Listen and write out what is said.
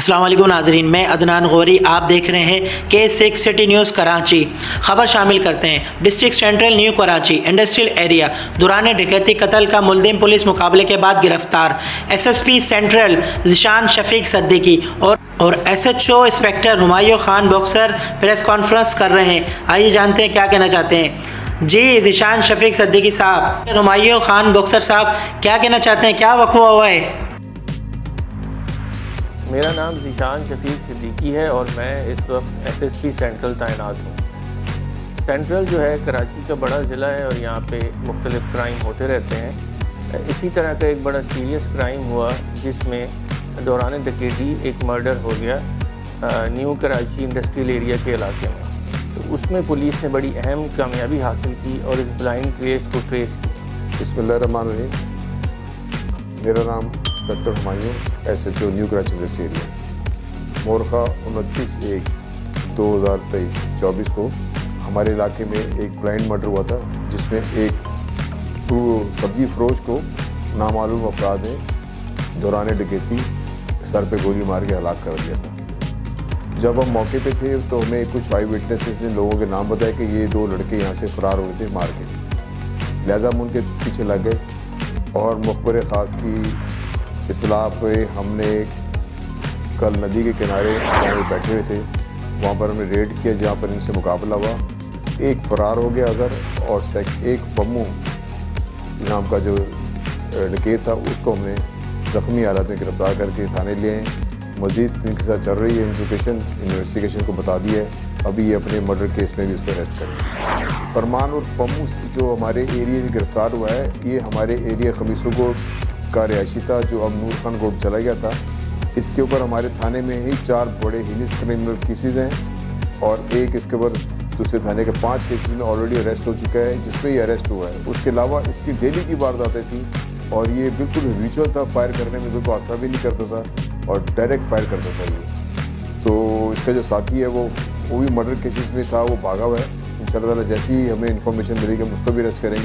अस्सलाम वालेकुम नाज़रीन, मैं अदनान गौरी, आप देख रहे हैं K6 सिटी न्यूज़ कराची। खबर शामिल करते हैं। District central new Karachi industrial area दौरान डकैती कत्ल का मुलजिम पुलिस मुकाबले के बाद गिरफ्तार। SSP सेंट्रल ज़ीशान शफीक सिद्दीकी और SHO inspector Humayun Khan boxer press conference कर रहे हैं। आइए जानते हैं क्या कहना चाहते हैं। जी ज़ीशान शफीक सिद्दीकी साहब, हुमायूं खान बॉक्सर साहब, क्या कहना चाहते हैं, क्या वक़्फ़ा हुआ है? मेरा नाम ज़ीशान शफीक सिद्दीकी है और मैं इस वक्त SSP सेंट्रल तैनात हूँ। सेंट्रल जो है कराची का बड़ा ज़िला है और यहाँ पे मुख्तलिफ़ क्राइम होते रहते हैं। इसी तरह का एक बड़ा सीरियस क्राइम हुआ जिसमें दौरान डकैती एक मर्डर हो गया न्यू कराची इंडस्ट्रियल एरिया के इलाके में। तो उसमें पुलिस ने बड़ी अहम कामयाबी हासिल की और इस ब्लाइंड केस को ट्रेस किया। बिस्मिल्लाहिर्रहमानिर्रहीम। मेरा नाम doctor Humayun, SHO new Karachi industrial area. मोरखा 29/1/2023 को हमारे इलाके में एक ब्लाइंड मर्डर हुआ था जिसमें एक सब्जी फरोश को नामालूम अफराद ने दौरान डकैती सर पे गोली मार के हलाक कर दिया था। जब हम मौके पे थे तो हमें कुछ आई विटनेसेस ने लोगों के नाम बताए कि ये 2 लड़के यहाँ से फरार हुए थे मार के, लिहाजा हम उनके पीछे लग गए और मुखबर ख़ास की इत्तला पे हमने कल नदी के किनारे जहाँ बैठे हुए थे वहाँ पर हमने रेड किया जहाँ पर इनसे मुकाबला हुआ। एक फरार हो गया अगर और एक पम्मू नाम का जो डकैत था उसको हमने ज़ख्मी हालत में गिरफ्तार करके थाने लिए हैं। मज़ीद इनके साथ चल रही है इन्वेस्टिगेशन को बता दिया है। अभी ये अपने मर्डर केस में भी उसको अरेस्ट करें। फरमान और पम्मू जो हमारे एरिया में गिरफ्तार हुआ है ये हमारे एरिया खमीसों को का रिहायशी था जो अब नूर खान कोर्ट चला गया था। इसके ऊपर हमारे थाने में ही 4 बड़े हीनियस क्रिमिनल केसेस हैं और एक इसके ऊपर दूसरे थाने के 5 केसेस में ऑलरेडी अरेस्ट हो चुका है जिसमें ये अरेस्ट हुआ है। उसके अलावा इसकी डेली की वारदातें थी और ये बिल्कुल हैबिचुअल था, फायर करने में बिल्कुल आसरा भी नहीं करता था और डायरेक्ट फायर करता था ये। तो इसका जो साथी है वो भी मर्डर केसेस में था, वो भागा हुआ है। इंशाअल्लाह जैसी ही हमें इन्फॉर्मेशन मिलेगी हम उसको भी अरेस्ट करेंगे।